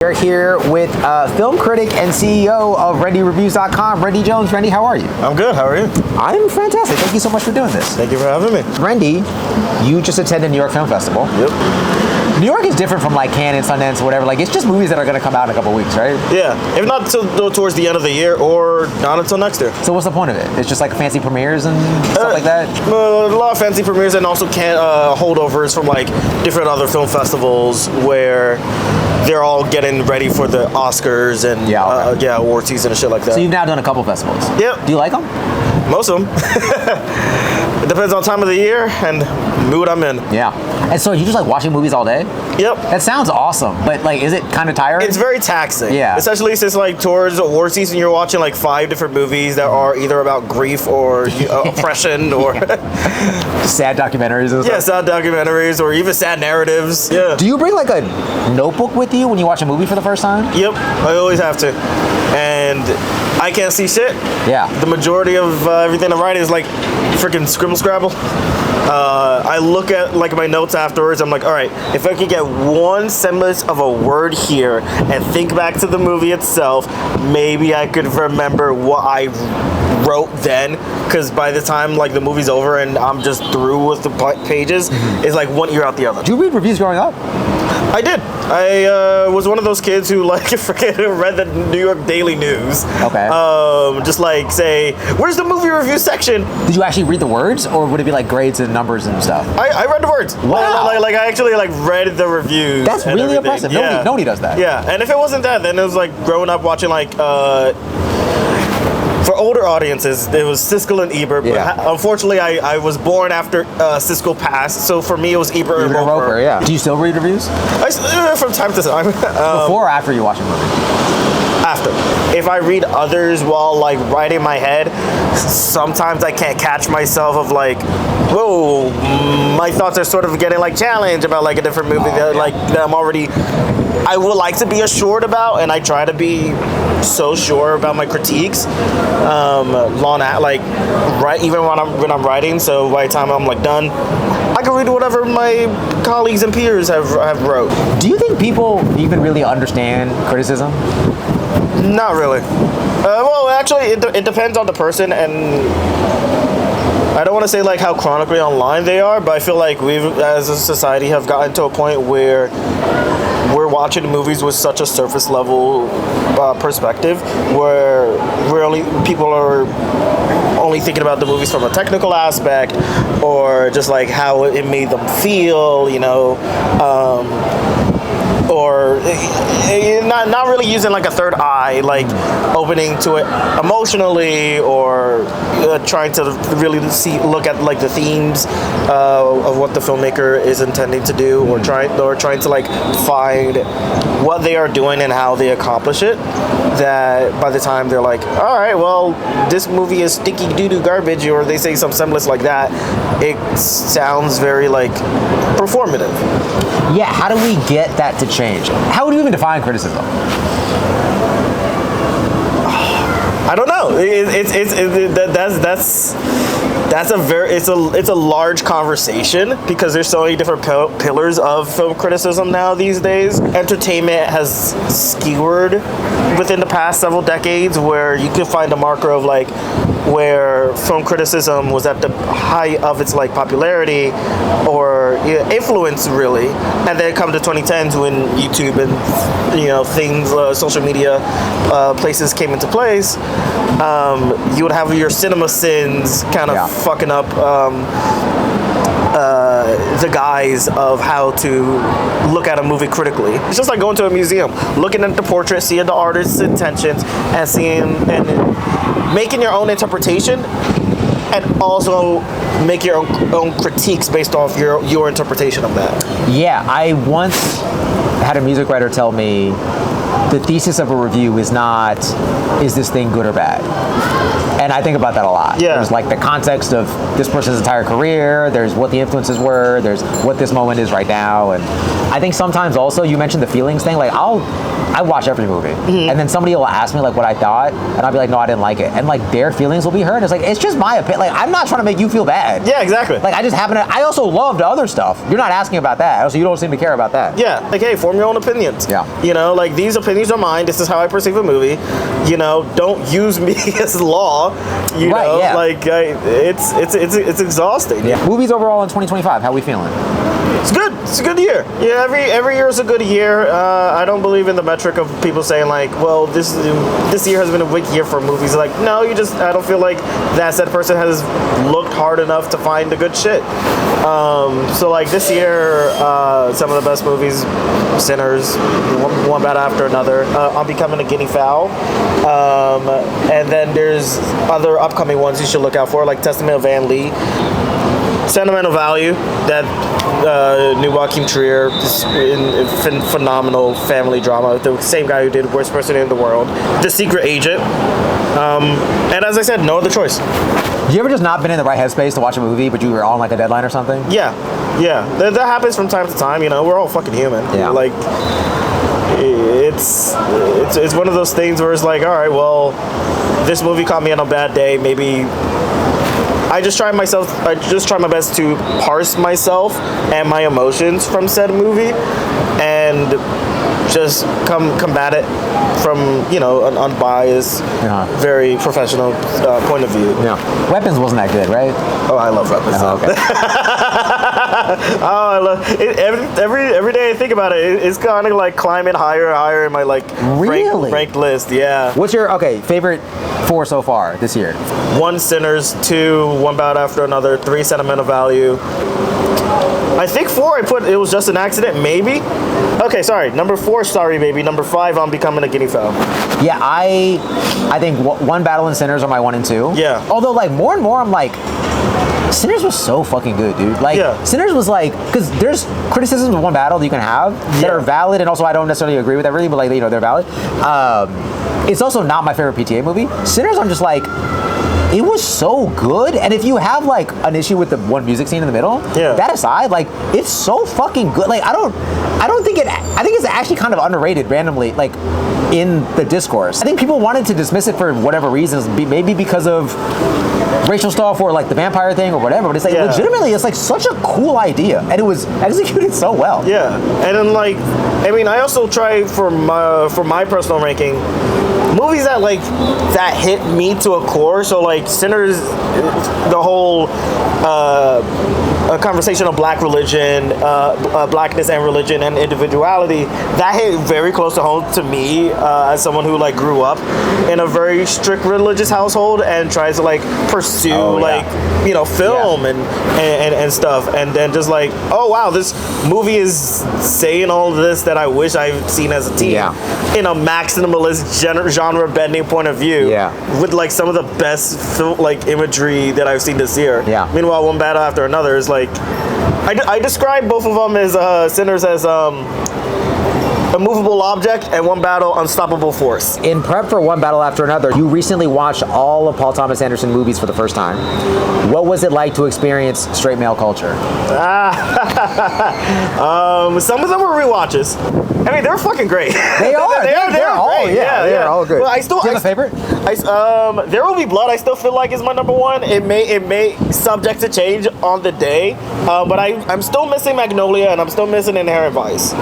We're here with film critic and CEO of RendyReviews.com, Rendy Jones. Rendy, how are you? I'm good. How are you? I'm fantastic. Thank you so much for doing this. Thank you for having me. Rendy, you just attended New York Film Festival. Yep. New York is different from like Cannes, Sundance, or whatever. Like, it's just movies that are going to come out in a couple weeks, right? Yeah. If not till towards the end of the year or not until next year. So what's the point of it? It's just like fancy premieres and stuff like that? A lot of fancy premieres and also holdovers from like different other film festivals where they're all getting ready for the Oscars and award season and shit like that. So you've now done a couple festivals. Yep. Do you like them? Most of them. It depends on time of the year and mood I'm in. Yeah. And so you just like watching movies all day? Yep. That sounds awesome, but like, is it kind of tiring? It's very taxing. Yeah. Especially since like towards award season, you're watching like 5 different movies that are either about grief or oppression or sad documentaries and stuff. Yeah, sad documentaries or even sad narratives. Yeah. Do you bring like a notebook with you when you watch a movie for the first time? Yep, I always have to. And I can't see shit. Yeah. The majority of everything I'm writing is like freaking scribble scrabble. I look at like my notes afterwards. I'm like, all right, if I could get one semblance of a word here and think back to the movie itself, maybe I could remember what I wrote then. Because by the time like the movie's over and I'm just through with the pages, it's like one ear out the other. Did you read reviews growing up? I did. I was one of those kids who like freaking read the New York Daily News. Okay. Just like say, where's the movie review section? Did you actually read the words, or would it be like grades and numbers and stuff? I read the words. Wow. Like I actually like read the reviews. That's really everything. impressive. Yeah. Nobody does that. Yeah, and if it wasn't that, then it was like growing up watching like. For older audiences, it was Siskel and Ebert. Yeah. But unfortunately, I was born after Siskel passed, so for me it was Ebert and Roper. Yeah. Do you still read reviews? From time to time. Before or after you watch a movie? After. If I read others while like writing my head, sometimes I can't catch myself of like, whoa, my thoughts are sort of getting like challenged about like a different movie that I'm already. I would like to be assured about, and I try to be so sure about my critiques. Even when I'm writing. So by the time I'm like done, I can read whatever my colleagues and peers have wrote. Do you think people even really understand criticism? Not really. Well, actually, it depends on the person, and I don't want to say like how chronically online they are, but I feel like we as a society have gotten to a point where we're watching movies with such a surface level perspective, where people are only thinking about the movies from a technical aspect or just like how it made them feel, or not really using like a third eye, like opening to it emotionally, or trying to really look at like the themes of what the filmmaker is intending to do, or trying to like find what they are doing and how they accomplish it. That by the time they're like, all right, well, this movie is sticky doo-doo garbage, or they say some semblance like that, it sounds very like performative. Yeah, how do we get that to change? How would you even define criticism? I don't know. It's a large conversation because there's so many different pillars of film criticism now these days. Entertainment has skewered within the past several decades, where you can find a marker of like where film criticism was at the height of its like popularity or influence really, and then come to 2010s when YouTube and things, social media places came into place. You would have your cinema sins kind of fucking up the guise of how to look at a movie critically. It's just like going to a museum, looking at the portrait, seeing the artist's intentions, and seeing and making your own interpretation, and also make your own critiques based off your interpretation of that. Yeah, I once had a music writer tell me the thesis of a review is not, is this thing good or bad? And I think about that a lot. Yeah. There's like the context of this person's entire career, there's what the influences were, there's what this moment is right now. And I think sometimes also, you mentioned the feelings thing, like I'll I watch every movie, and then somebody will ask me like what I thought, and I'll be like, no, I didn't like it, and like their feelings will be hurt. It's like, it's just my opinion. Like, I'm not trying to make you feel bad. Yeah, exactly. Like, I just happen to. I also love the other stuff. You're not asking about that. Also, you don't seem to care about that. Yeah, like, hey, form your own opinions. Yeah. You know, like, these opinions are mine. This is how I perceive a movie. You know, don't use me as law. You Right, know, yeah. like, it's exhausting. Yeah. Movies overall in 2025. How we feeling? It's good. It's a good year. Yeah, every year is a good year. I don't believe in the metric of people saying like, well, this year has been a weak year for movies. Like, no, I don't feel like that said person has looked hard enough to find the good shit. So like this year, some of the best movies: Sinners, one bad after another. I'm Becoming a Guinea Fowl, and then there's other upcoming ones you should look out for, like Testament of Van Lee. Sentimental Value, that new Joachim Trier phenomenal family drama, the same guy who did Worst Person in the World. The Secret Agent, and as I said, no other choice. You ever just not been in the right headspace to watch a movie, but you were on like a deadline or something? Yeah, that happens from time to time. You know, we're all fucking human. Yeah. Like, it's one of those things where it's like, all right, well, this movie caught me on a bad day. Maybe I just try my best to parse myself and my emotions from said movie, and just combat it from, you know, an unbiased, very professional point of view. Yeah. Weapons wasn't that good, right? Oh, I love Weapons. Oh, okay. Oh, I love it. Every day I think about it, it's kind of like climbing higher and higher in my like ranked list. Yeah. What's your favorite 4 so far this year? 1 Sinners, 2 One Bad After Another, 3 Sentimental Value. I think 4 I put It Was Just an Accident, maybe. Okay, sorry. Number 4, Sorry Baby. Number 5, I'm Becoming a Guinea Fowl. Yeah, I think One Battle and Sinners are my 1 and 2. Yeah. Although like more and more I'm like, Sinners was so fucking good, dude. Like, Sinners was like, because there's criticisms of One Battle that you can have that are valid, and also I don't necessarily agree with everything, but like, you know, they're valid. It's also not my favorite PTA movie. Sinners, I'm just like, it was so good, and if you have like an issue with the one music scene in the middle, that aside, like, it's so fucking good. Like, I think it's actually kind of underrated randomly, like, in the discourse. I think people wanted to dismiss it for whatever reasons, maybe because of racial stuff or like the vampire thing or whatever, but it's like legitimately it's like such a cool idea, and it was executed so well. Yeah, and then like, I mean, I also try for my personal ranking, movies that hit me to a core. So like Sinners, the whole a conversation of black religion, blackness and religion and individuality, that hit very close to home to me as someone who like grew up in a very strict religious household and tries to like pursue you know, film and stuff, and then just like, oh wow, this movie is saying all this that I wish I've seen as a teen in a maximalist genre bending point of view with like some of the best like imagery that I've seen this year. Meanwhile, One Battle After Another is like, I describe both of them as Sinners as a movable object, and One Battle unstoppable force. In prep for One Battle After Another, you recently watched all of Paul Thomas Anderson movies for the first time. What was it like to experience straight male culture? Some of them were rewatches. I mean, they're fucking great. They are. They're all great. They're all good. Well, do you have a favorite? There Will Be Blood. I still feel like is my number 1. It may subject to change on the day, but I'm still missing Magnolia, and I'm still missing Inherent Vice.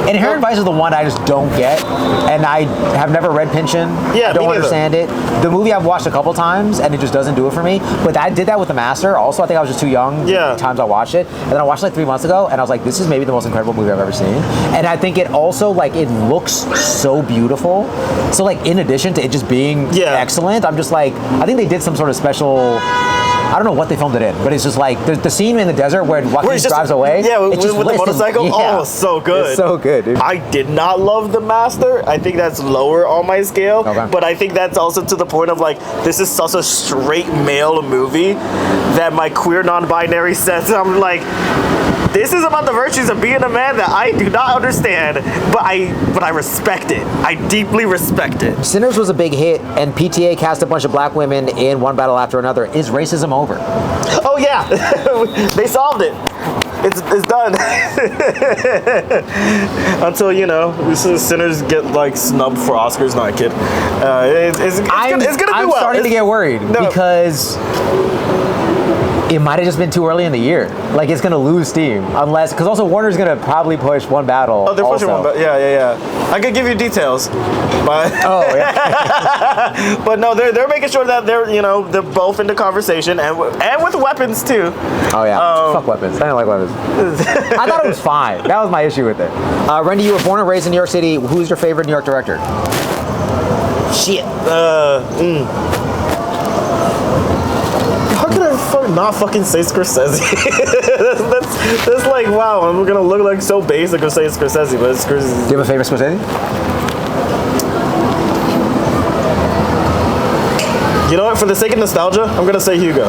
Inherent Vice is the one I just don't get, and I have never read Pynchon. I don't understand it. The movie I've watched a couple times, and it just doesn't do it for me. But I did that with The Master. Also, I think I was just too young the times I watched it. And then I watched it like 3 months ago, and I was like, this is maybe the most incredible movie I've ever seen. And I think it also, like, it looks so beautiful. So, like, in addition to it just being excellent, I'm just like, I think they did some sort of special, I don't know what they filmed it in, but it's just like the scene in the desert where Joaquin drives away. Yeah, with the motorcycle. Oh, so good. It's so good, dude. I did not love The Master. I think that's lower on my scale. Okay. But I think that's also to the point of like, this is such a straight male movie that my queer non-binary sense, I'm like, this is about the virtues of being a man that I do not understand, but I respect it. I deeply respect it. Sinners was a big hit, and PTA cast a bunch of black women in One Battle After Another. Is racism over? Oh yeah, they solved it. It's done. Until, you know, Sinners get like snubbed for Oscars. Not a kid. It's gonna do well. I'm starting to get worried because it might have just been too early in the year. Like, it's gonna lose steam unless, because also Warner's gonna probably push One Battle. Oh, they're pushing One Battle. Yeah. I could give you details, but but no, they're making sure that they're both in the conversation and with weapons too. Oh yeah, fuck weapons. I don't like weapons. I thought it was fine. That was my issue with it. Rendy, you were born and raised in New York City. Who's your favorite New York director? Shit. How can I not fucking say Scorsese? that's like, wow, I'm gonna look like so basic or say Scorsese, but it's Scorsese. Do you have a favorite Scorsese? You know what? For the sake of nostalgia, I'm gonna say Hugo.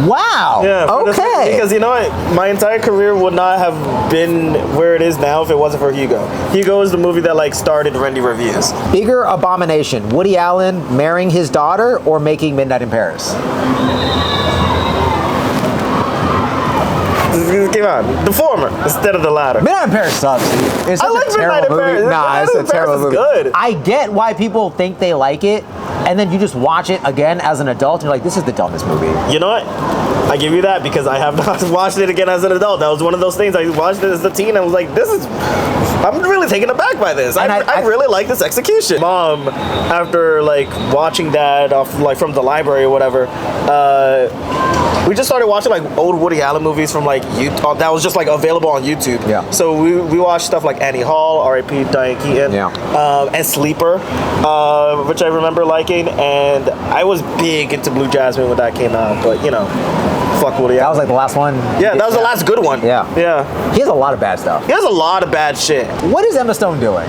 Wow. Yeah. Okay. Because you know what? My entire career would not have been where it is now if it wasn't for Hugo. Hugo is the movie that like started Rendy Reviews. Bigger abomination: Woody Allen marrying his daughter or making Midnight in Paris? Come on, the former instead of the latter. Midnight in Paris sucks. It's such a terrible movie. Nah, it's a terrible movie. Good. I get why people think they like it, and then you just watch it again as an adult, and you're like, this is the dumbest movie. You know what? I give you that because I have not watched it again as an adult. That was one of those things. I watched it as a teen and was like, I'm really taken aback by this. I really like this execution. Mom, after like watching that off like from the library or whatever, we just started watching like old Woody Allen movies from like Utah that was just like available on YouTube. Yeah. So we watched stuff like Annie Hall, R.I.P. Diane Keaton, and Sleeper, which I remember liking. And I was big into Blue Jasmine when that came out, but you know, fuck Woody Allen. That was like the last one. Yeah, that was the last good one. Yeah. He has a lot of bad stuff. He has a lot of bad shit. What is Emma Stone doing?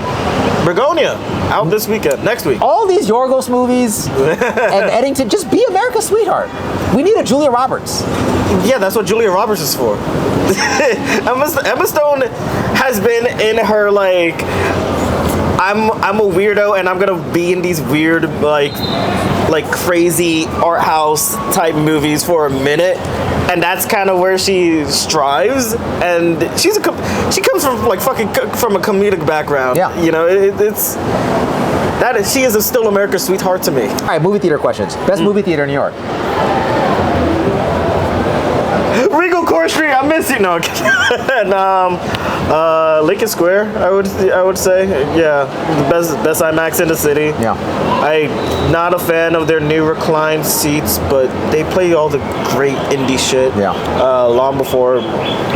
Begonia, out this weekend, next week. All these Yorgos movies and Eddington, just be America's sweetheart. We need a Julia Roberts. Yeah, that's what Julia Roberts is for. Emma Stone has been in her like, I'm a weirdo and I'm gonna be in these weird like crazy art house type movies for a minute, and that's kind of where she strives. And she comes from like from a comedic background. Yeah, you know, she is still America's sweetheart to me. All right, movie theater questions. Best movie theater in New York. Regal Court Street, I miss you. No, and Lincoln Square, I would say, yeah, best IMAX in the city. Yeah, I'm not a fan of their new reclined seats, but they play all the great indie shit. Yeah, long before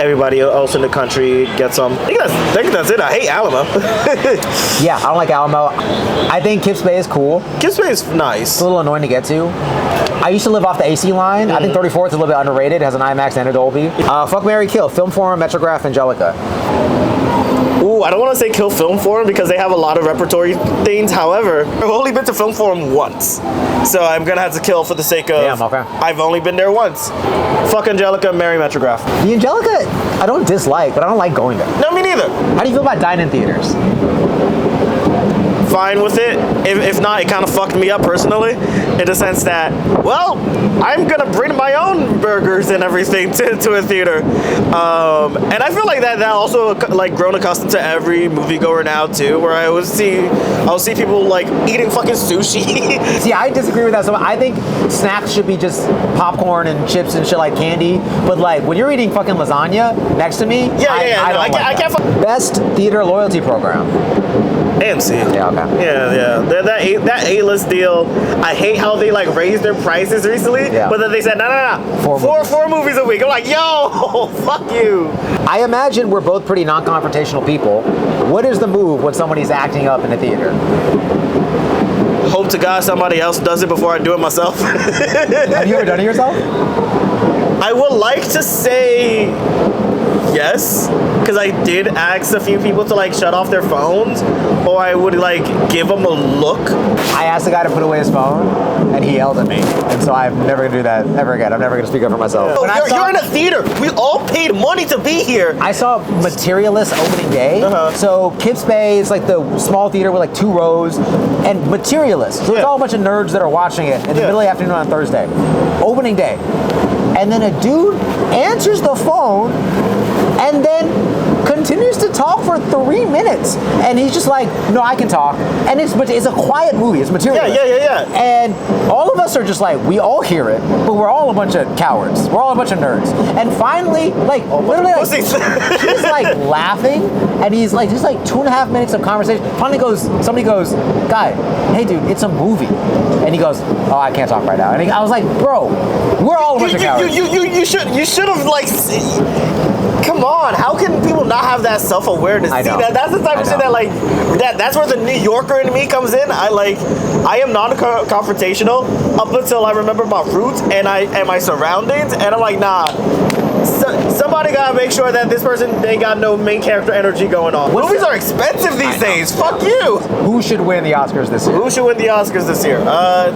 everybody else in the country gets them. I think that's it. I hate Alamo. Yeah, I don't like Alamo. I think Kips Bay is cool. Kips Bay is nice. It's a little annoying to get to. I used to live off the AC line. I think 34th is a little bit underrated. It has an IMAX and a Dolby. Fuck, marry, kill. Film Forum, Metrograph, Angelica. Ooh, I don't want to say kill Film Forum because they have a lot of repertory things. However, I've only been to Film Forum once. So I'm going to have to kill for the sake of... Damn, okay. I've only been there once. Fuck Angelica, marry Metrograph. The Angelica, I don't dislike, but I don't like going there. No, me neither. How do you feel about dine-in theaters? Fine with it. If not, it kind of fucked me up personally, in the sense that, well, I'm gonna bring my own burgers and everything to a theater, and I feel like that also like grown accustomed to every moviegoer now too, where I'll see people like eating fucking sushi. See, I disagree with that. So I think snacks should be just popcorn and chips and shit like candy, but like when you're eating fucking lasagna next to me, I can't. Best theater loyalty program. AMC. Yeah, okay. Yeah. That A-list deal. I hate how they like raised their prices recently, but then they said no. Four movies a week. I'm like, yo, fuck you. I imagine we're both pretty non-confrontational people. What is the move when somebody's acting up in a theater? Hope to God somebody else does it before I do it myself. Have you ever done it yourself? I would like to say yes, because I did ask a few people to like shut off their phones, or I would like give them a look. I asked the guy to put away his phone, and he yelled at me, and so I'm never gonna do that ever again. I'm never gonna speak up for myself. You're in a theater. We all paid money to be here. I saw Materialist opening day. So Kips Bay is like the small theater with like 2 rows, and Materialist. So it's all a bunch of nerds that are watching it in the middle of the afternoon on Thursday. Opening day. And then a dude answers the phone and then continues to talk for 3 minutes, and he's just like, no, I can talk, and it's a quiet movie, it's material. Yeah. And all of us are just like, we all hear it, but we're all a bunch of cowards, we're all a bunch of nerds, and finally, like, literally, like, he's like laughing, and he's like, just like 2.5 minutes of conversation, finally somebody goes, guy, hey dude, it's a movie, and he goes, oh, I can't talk right now, and I was like, bro, we're all a bunch of cowards. You should have, like, come on, how can people not have that self-awareness? I know. See, that's the type of shit that, like, that's where the New Yorker in me comes in. I am non-confrontational up until I remember my roots and my surroundings, and I'm like, nah. Somebody gotta make sure that this person ain't got no main character energy going on. Movies are expensive these days. Fuck you. Who should win the Oscars this year? Who should win the Oscars this year?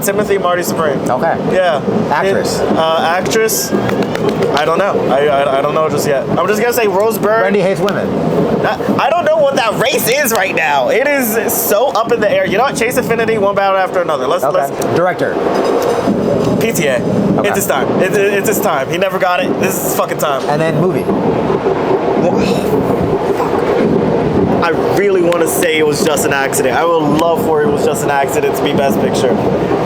Timothy Marty Supreme. Okay. Yeah. Actress. Actress. I don't know. I don't know just yet. I'm just gonna say Rose Byrne. Rendy hates women. I don't know what that race is right now. It is so up in the air. You know what? Chase Affinity, one battle after another. Let's Director. PTA. Okay. It's his time. It's his time. He never got it. This is his fucking time. And then movie. I really want to say it was just an accident. I would love for it was just an accident to be Best Picture,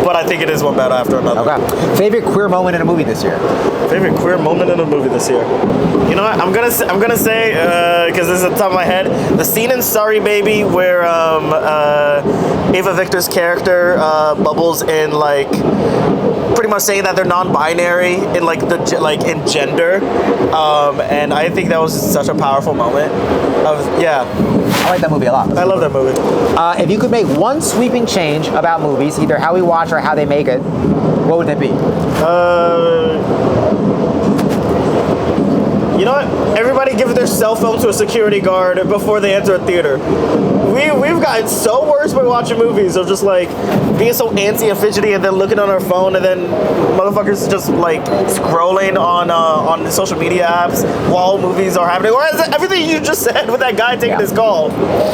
but I think it is one battle after another. Okay. Favorite queer moment in a movie this year? Favorite queer moment in a movie this year? You know what? I'm gonna say because this is at the top of my head. The scene in Sorry Baby where Ava Victor's character bubbles in, like, pretty much saying that they're non-binary in, like, in gender, and I think that was such a powerful moment. I like that movie a lot. I love that movie. If you could make one sweeping change about movies, either how we watch or how they make it, what would it be? You know what? Everybody give their cell phone to a security guard before they enter a theater. We've gotten so worse by watching movies of just, like, being so antsy and fidgety and then looking on our phone and then motherfuckers just, like, scrolling on social media apps while movies are happening. Or everything you just said with that guy taking his call.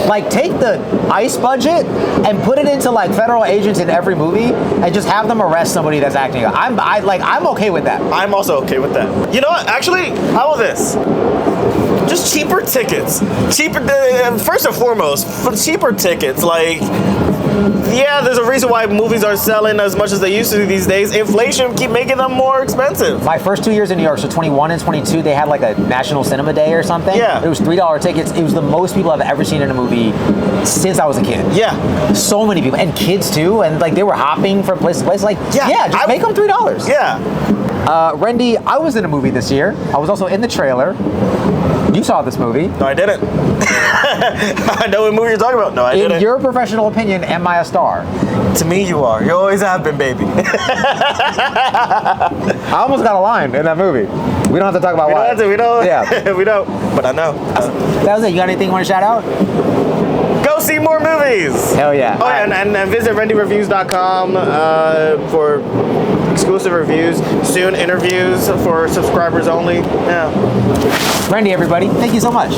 Like, take the ICE budget and put it into, like, federal agents in every movie and just have them arrest somebody that's acting. I'm okay with that. I'm also okay with that. You know what? Actually, how about this? Just cheaper tickets. First and foremost, for cheaper tickets, like, yeah, there's a reason why movies aren't selling as much as they used to these days. Inflation keep making them more expensive. My first 2 years in New York, so 21 and 22, they had like a National Cinema Day or something. Yeah. It was $3 tickets. It was the most people I've ever seen in a movie since I was a kid. Yeah. So many people, and kids too, and like they were hopping from place to place. Like, just make them $3. Yeah. Rendy, I was in a movie this year. I was also in the trailer. You saw this movie. No, I didn't. I know what movie you're talking about. No, I didn't. In your professional opinion, am I a star? To me, you are. You always have been, baby. I almost got a line in that movie. We don't have to talk about why. We don't. Yeah. We don't. But I know. That was it. You got anything you want to shout out? Go see more movies. Hell yeah. Oh, yeah, and visit rendyreviews.com for exclusive reviews, soon interviews for subscribers only. Yeah. Rendy, everybody, thank you so much.